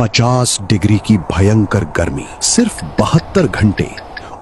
50 degree की भयंकर गर्मी, सिर्फ 72 घंटे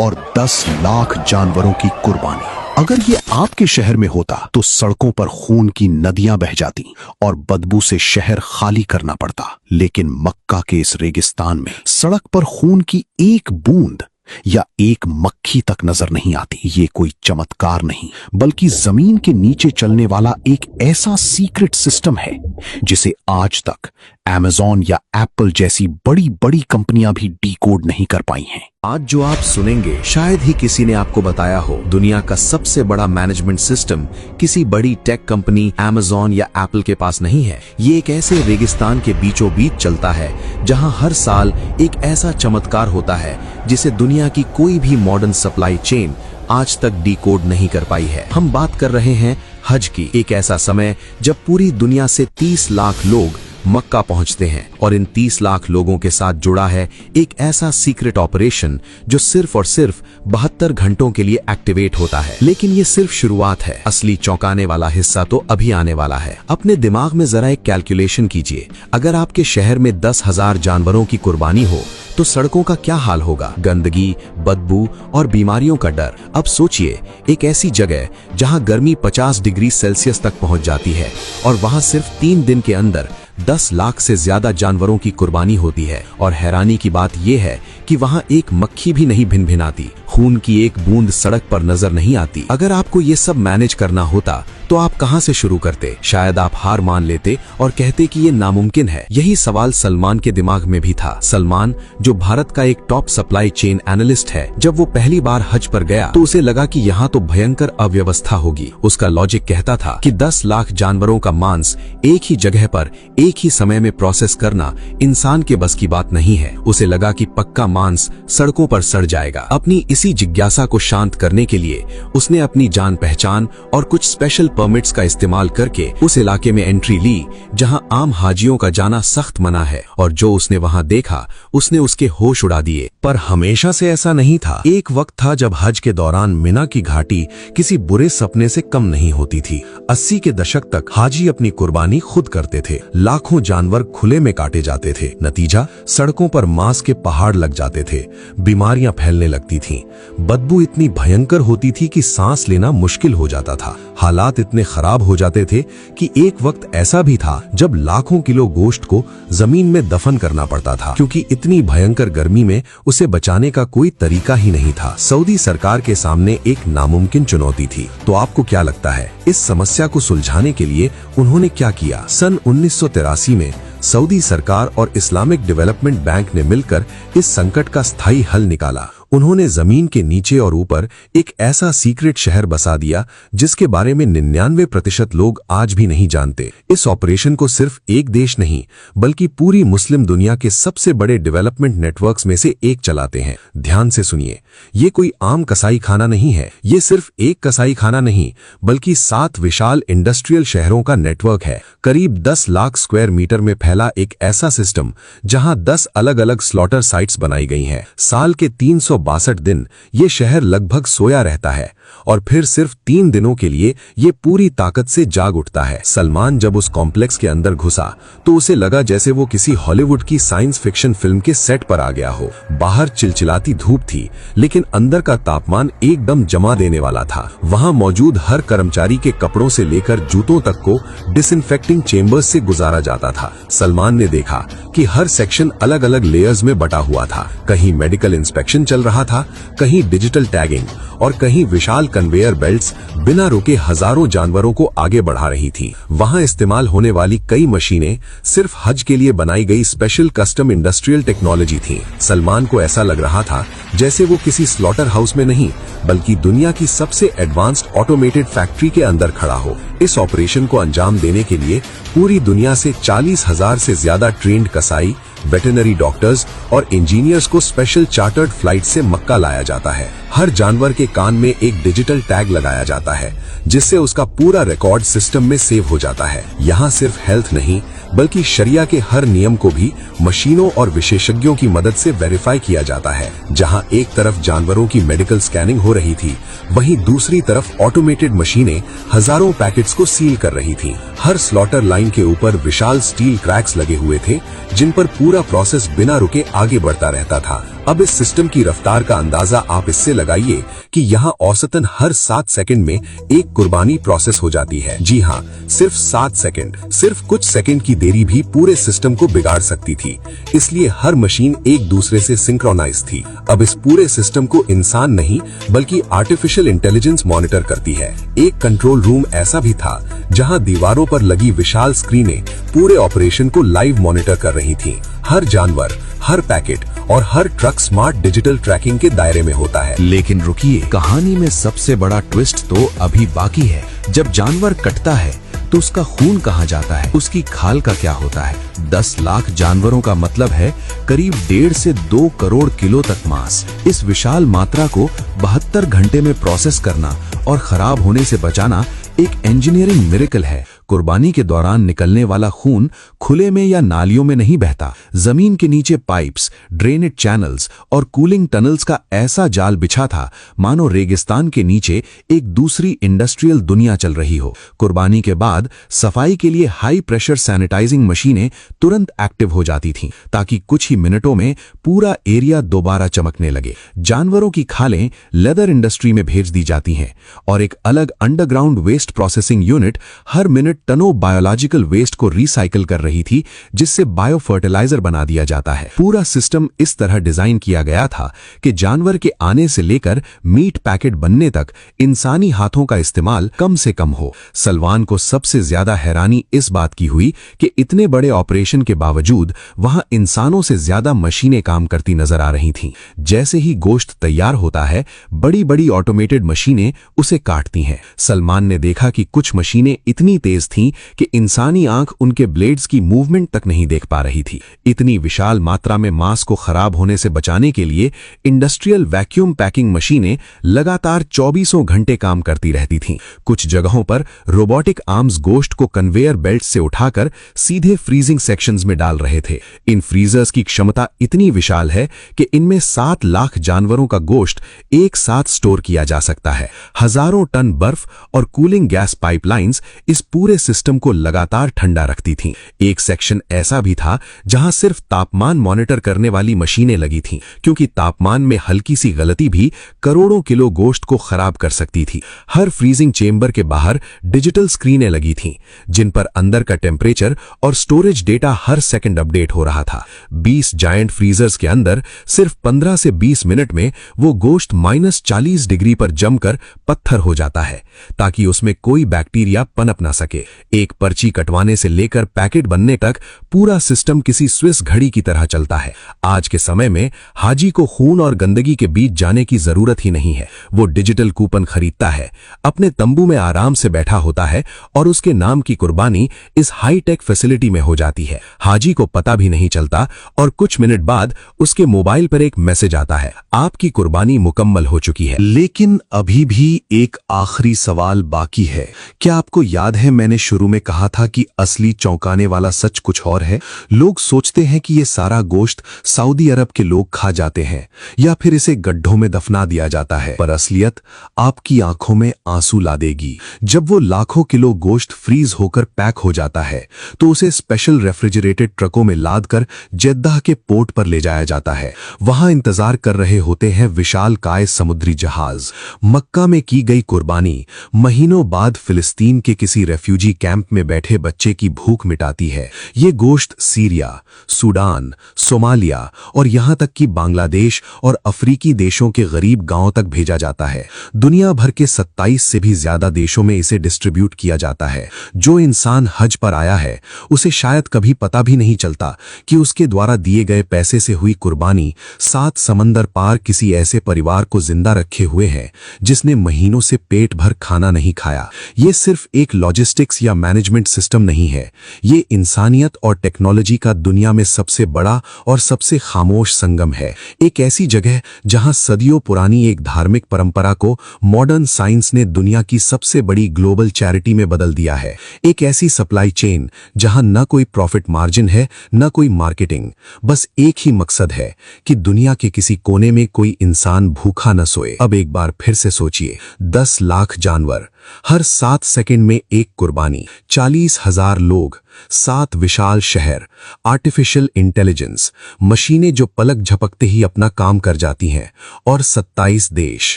और 10 लाख जानवरों की कुर्बानी। अगर ये आपके शहर में होता तो सड़कों पर खून की नदियां बह जाती और बदबू से शहर खाली करना पड़ता। लेकिन मक्का के इस रेगिस्तान में सड़क पर खून की एक बूंद या एक मक्खी तक नजर नहीं आती। ये कोई चमत्कार नहीं, बल्कि जमीन के नीचे चलने वाला एक ऐसा सीक्रेट सिस्टम है जिसे आज तक अमेज़न या एप्पल जैसी बड़ी बड़ी कंपनियां भी डीकोड नहीं कर पाई हैं। आज जो आप सुनेंगे शायद ही किसी ने आपको बताया हो। दुनिया का सबसे बड़ा मैनेजमेंट सिस्टम किसी बड़ी टेक कंपनी अमेज़न या एप्पल के पास नहीं है। ये एक ऐसे रेगिस्तान के बीचों बीच चलता है जहां हर साल एक ऐसा चमत्कार होता है जिसे दुनिया की कोई भी मॉडर्न सप्लाई चेन आज तक डीकोड नहीं कर पाई है। हम बात कर रहे हैं हज की। एक ऐसा समय जब पूरी दुनिया से 30 लाख लोग मक्का पहुंचते हैं और इन 30 लाख लोगों के साथ जुड़ा है एक ऐसा सीक्रेट ऑपरेशन जो सिर्फ और सिर्फ 72 घंटों के लिए एक्टिवेट होता है। लेकिन ये सिर्फ शुरुआत है, असली चौंकाने वाला हिस्सा तो अभी आने वाला है। अपने दिमाग में जरा एक कैलकुलेशन कीजिए, अगर आपके शहर में 10,000 जानवरों की कुर्बानी हो तो सड़कों का क्या हाल होगा। गंदगी, बदबू और बीमारियों का डर। अब सोचिए, एक ऐसी जगह जहां गर्मी 50 डिग्री सेल्सियस तक पहुंच जाती है और वहां सिर्फ 3 दिन के अंदर 10 लाख से ज्यादा जानवरों की कुर्बानी होती है। और हैरानी की बात यह है कि वहां एक मक्खी भी नहीं भिनभिनाती, खून की एक बूंद सड़क पर नजर नहीं आती। अगर आपको ये सब मैनेज करना होता तो आप कहां से शुरू करते? शायद आप हार मान लेते और कहते कि ये नामुमकिन है। यही सवाल सलमान के दिमाग में भी था। सलमान, जो भारत का एक टॉप सप्लाई चेन एनालिस्ट है, जब वो पहली बार हज पर गया तो उसे लगा कि यहाँ तो भयंकर अव्यवस्था होगी। उसका लॉजिक कहता था कि 10 लाख जानवरों का मांस एक ही जगह पर एक ही समय में प्रोसेस करना इंसान के बस की बात नहीं है। उसे लगा कि पक्का मांस सड़कों पर सड़ जाएगा। अपनी इसी जिज्ञासा को शांत करने के लिए उसने अपनी जान पहचान और कुछ स्पेशल परमिट्स का इस्तेमाल करके उस इलाके में एंट्री ली जहां आम हाजियों का जाना सख्त मना है। और जो उसने वहां देखा उसने उसके होश उड़ा दिए। पर हमेशा से ऐसा नहीं था। एक वक्त था जब हज के दौरान मिना की घाटी किसी बुरे सपने से कम नहीं होती थी। 80 के दशक तक हाजी अपनी कुर्बानी खुद करते थे। लाखों जानवर खुले में काटे जाते थे। नतीजा, सड़कों पर मांस के पहाड़ लग जाते थे, बीमारियां फैलने लगती थीं, बदबू इतनी भयंकर होती थी कि सांस लेना मुश्किल हो जाता था। हालात इतने खराब हो जाते थे कि एक वक्त ऐसा भी था जब लाखों किलो गोश्त को जमीन में दफन करना पड़ता था, क्योंकि इतनी भयंकर गर्मी में उसे बचाने का कोई तरीका ही नहीं था। सऊदी सरकार के सामने एक नामुमकिन चुनौती थी। तो आपको क्या लगता है, इस समस्या को सुलझाने के लिए उन्होंने क्या किया? सन 1983 में सऊदी सरकार और इस्लामिक डेवलपमेंट बैंक ने मिलकर इस संकट का स्थायी हल निकाला। उन्होंने जमीन के नीचे और ऊपर एक ऐसा सीक्रेट शहर बसा दिया जिसके बारे में 99% लोग आज भी नहीं जानते। इस ऑपरेशन को सिर्फ एक देश नहीं बल्कि पूरी मुस्लिम दुनिया के सबसे बड़े डेवलपमेंट नेटवर्क्स में से एक चलाते हैं। ध्यान से सुनिए, ये कोई आम कसाई खाना नहीं है। ये सिर्फ एक कसाई खाना नहीं बल्कि 7 विशाल इंडस्ट्रियल शहरों का नेटवर्क है। करीब 10 लाख स्क्वायर मीटर में फैला एक ऐसा सिस्टम जहां 10 अलग अलग स्लॉटर साइट्स बनाई गई हैं। साल के 362 दिन ये शहर लगभग सोया रहता है और फिर सिर्फ 3 दिनों के लिए ये पूरी ताकत से जाग उठता है। सलमान जब उस कॉम्प्लेक्स के अंदर घुसा तो उसे लगा जैसे वो किसी हॉलीवुड की साइंस फिक्शन फिल्म के सेट पर आ गया हो। बाहर चिलचिलाती धूप थी लेकिन अंदर का तापमान एकदम जमा देने वाला था। वहां मौजूद हर कर्मचारी के कपड़ों से लेकर जूतों तक को डिसइंफेक्टिंग चेंबर्स से गुजारा जाता था। सलमान ने देखा कि हर सेक्शन अलग अलग लेयर्स में बटा हुआ था। कहीं मेडिकल इंस्पेक्शन चल रहा था, कहीं डिजिटल टैगिंग और कहीं विशाल कन्वेयर बेल्ट्स बिना रुके हजारों जानवरों को आगे बढ़ा रही थी। वहां इस्तेमाल होने वाली कई मशीनें सिर्फ हज के लिए बनाई गई स्पेशल कस्टम इंडस्ट्रियल टेक्नोलॉजी थी। सलमान को ऐसा लग रहा था जैसे वो किसी स्लॉटर हाउस में नहीं बल्कि दुनिया की सबसे एडवांस्ड ऑटोमेटेड फैक्ट्री के अंदर खड़ा हो। इस ऑपरेशन को अंजाम देने के लिए पूरी दुनिया से 40,000 से ज्यादा ट्रेंड कसाई, वेटरनरी डॉक्टर्स और इंजीनियर्स को स्पेशल चार्टर्ड फ्लाइट से मक्का लाया जाता है। हर जानवर के कान में एक डिजिटल टैग लगाया जाता है जिससे उसका पूरा रिकॉर्ड सिस्टम में सेव हो जाता है। यहाँ सिर्फ हेल्थ नहीं बल्कि शरिया के हर नियम को भी मशीनों और विशेषज्ञों की मदद से वेरीफाई किया जाता है। जहाँ एक तरफ जानवरों की मेडिकल स्कैनिंग हो रही थी, वहीं दूसरी तरफ ऑटोमेटेड मशीनें हजारों पैकेट्स को सील कर रही थीं। हर स्लॉटर लाइन के ऊपर विशाल स्टील क्रैक्स लगे हुए थे जिन पर पूरे पूरा प्रोसेस बिना रुके आगे बढ़ता रहता था। अब इस सिस्टम की रफ्तार का अंदाजा आप इससे लगाइए कि यहाँ औसतन हर 7 सेकंड में एक कुर्बानी प्रोसेस हो जाती है। जी हाँ, सिर्फ 7 सेकंड, सिर्फ कुछ सेकंड की देरी भी पूरे सिस्टम को बिगाड़ सकती थी। इसलिए हर मशीन एक दूसरे से सिंक्रोनाइज थी। अब इस पूरे सिस्टम को इंसान नहीं बल्कि आर्टिफिशियल इंटेलिजेंस मॉनिटर करती है। एक कंट्रोल रूम ऐसा भी था जहां दीवारों पर लगी विशाल स्क्रीनें पूरे ऑपरेशन को लाइव मॉनिटर कर रही थीं। हर जानवर, हर पैकेट और हर ट्रक स्मार्ट डिजिटल ट्रैकिंग के दायरे में होता है। लेकिन रुकिए, कहानी में सबसे बड़ा ट्विस्ट तो अभी बाकी है। जब जानवर कटता है तो उसका खून कहाँ जाता है, उसकी खाल का क्या होता है? 10 लाख जानवरों का मतलब है करीब 1.5 से 2 करोड़ किलो तक मांस। इस विशाल मात्रा को 72 घंटे में प्रोसेस करना और खराब होने से बचाना एक इंजीनियरिंग मिरेकल है। कुर्बानी के दौरान निकलने वाला खून खुले में या नालियों में नहीं बहता। जमीन के नीचे पाइप्स, ड्रेनेज चैनल्स और कूलिंग टनल्स का ऐसा जाल बिछा था मानो रेगिस्तान के नीचे एक दूसरी इंडस्ट्रियल दुनिया चल रही हो। कुर्बानी के बाद सफाई के लिए हाई प्रेशर सैनिटाइजिंग मशीनें तुरंत एक्टिव हो जाती थीं ताकि कुछ ही मिनटों में पूरा एरिया दोबारा चमकने लगे। जानवरों की खालें लेदर इंडस्ट्री में भेज दी जाती हैं और एक अलग अंडरग्राउंड वेस्ट प्रोसेसिंग यूनिट हर मिनट टनों बायोलॉजिकल वेस्ट को रिसाइकिल कर रही थी, जिससे बायो फर्टिलाइजर बना दिया जाता है। पूरा सिस्टम इस तरह डिजाइन किया गया था कि जानवर के आने से लेकर मीट पैकेट बनने तक इंसानी हाथों का इस्तेमाल कम से कम हो। सलमान को सबसे ज्यादा हैरानी इस बात की हुई कि इतने बड़े ऑपरेशन के बावजूद वहां इंसानों से ज्यादा मशीनें काम करती नजर आ रही थीं। जैसे ही गोश्त तैयार होता है, बड़ी बड़ी ऑटोमेटेड मशीनें उसे काटती हैं। सलमान ने देखा कि कुछ मशीनें इतनी तेज थीं कि इंसानी आंख उनके ब्लेड्स की मूवमेंट तक नहीं देख पा रही थी। इतनी विशाल मात्रा में मांस को खराब होने से बचाने के लिए इंडस्ट्रियल वैक्यूम पैकिंग मशीनें लगातार 24 घंटे काम करती रहती थीं। कुछ जगहों पर रोबोटिक आर्म्स गोश्त को कन्वेयर बेल्ट से उठाकर सीधे फ्रीजिंग सेक्शंस में डाल रहे थे। इन फ्रीजर्स की क्षमता इतनी विशाल है कि इनमें 7 लाख जानवरों का गोश्त एक साथ स्टोर किया जा सकता है। हजारों टन बर्फ और कूलिंग गैस पाइपलाइंस इस पूरे सिस्टम को लगातार ठंडा रखती थीं। एक सेक्शन ऐसा भी था जहां सिर्फ तापमान मॉनिटर करने वाली मशीनें लगी थीं, क्योंकि तापमान में हल्की सी गलती भी करोड़ों किलो गोश्त को खराब कर सकती थी। हर फ्रीजिंग चेंबर के बाहर डिजिटल स्क्रीनें लगी थीं, जिन पर अंदर का टेम्परेचर और स्टोरेज डेटा हर सेकंड अपडेट हो रहा था। 20 जायंट फ्रीजर्स के अंदर सिर्फ 15 से 20 मिनट में वो गोश्त -40 डिग्री पर जमकर पत्थर हो जाता है, ताकि उसमें कोई बैक्टीरिया पनप ना सके। एक पर्ची कटवाने से लेकर पैकेट बनने तक पूरा सिस्टम किसी स्विस घड़ी की तरह चलता है। आज के समय में हाजी को खून और गंदगी के बीच जाने की जरूरत ही नहीं है। वो डिजिटल कूपन खरीदता है, अपने तंबू में आराम से बैठा होता है और उसके नाम की कुर्बानी इस हाईटेक फैसिलिटी में हो जाती है। हाजी को पता भी नहीं चलता और कुछ मिनट बाद उसके मोबाइल पर एक मैसेज आता है, आपकी कुर्बानी मुकम्मल हो चुकी है। लेकिन अभी भी एक आखिरी सवाल बाकी है। क्या आपको याद है मैंने शुरू में कहा था कि असली चौंकाने वाला सच कुछ और है? लोग सोचते हैं कि ये सारा गोश्त सऊदी अरब के लोग खा जाते हैं या फिर इसे गड्ढों में दफना दिया जाता है, पर असलियत आपकी आंखों में आंसू ला देगी। जब वो लाखों किलो गोश्त फ्रीज होकर पैक हो जाता है तो उसे स्पेशल रेफ्रिजरेटेड ट्रकों में लाद कर जेद्दाह के पोर्ट पर ले जाया जाता है। वहां इंतजार कर रहे होते हैं विशाल काय समुद्री जहाज। मक्का में की गई कुर्बानी महीनों बाद फिलिस्तीन के किसी रेफ्यूजी कैंप में बैठे बच्चे की भूख मिटाती है। ये गोश्त सीरिया, सूडान, सोमालिया और यहां तक कि बांग्लादेश और अफ्रीकी देशों के गरीब गांवों तक भेजा जाता है। दुनिया भर के 27 से भी ज्यादा देशों में इसे डिस्ट्रीब्यूट किया जाता है। जो इंसान हज पर आया है उसे शायद कभी पता भी नहीं चलता कि उसके द्वारा दिए गए पैसे से हुई कुर्बानी 7 समंदर पार किसी ऐसे परिवार को जिंदा रखे हुए है जिसने महीनों से पेट भर खाना नहीं खाया। ये सिर्फ एक लॉजिस्टिक्स या मैनेजमेंट सिस्टम नहीं है, ये इंसानियत और टेक्नोलॉजी का दुनिया में सबसे बड़ा और सबसे खामोश संगम है। एक ऐसी जगह जहां सदियों पुरानी एक धार्मिक परंपरा को मॉडर्न साइंस ने दुनिया की सबसे बड़ी ग्लोबल चैरिटी में बदल दिया है। एक ऐसी सप्लाई चेन जहां न कोई प्रॉफिट मार्जिन है न कोई मार्केटिंग, बस एक ही मकसद है कि दुनिया के किसी कोने में कोई इंसान भूखा न सोए। अब एक बार फिर से सोचिए, 10 लाख जानवर, हर 7 सेकंड में एक कुर्बानी, 40,000 लोग, 7 विशाल शहर, आर्टिफिशियल इंटेलिजेंस, मशीनें जो पलक झपकते ही अपना काम कर जाती हैं, और 27 देश।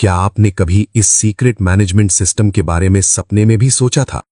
क्या आपने कभी इस सीक्रेट मैनेजमेंट सिस्टम के बारे में सपने में भी सोचा था?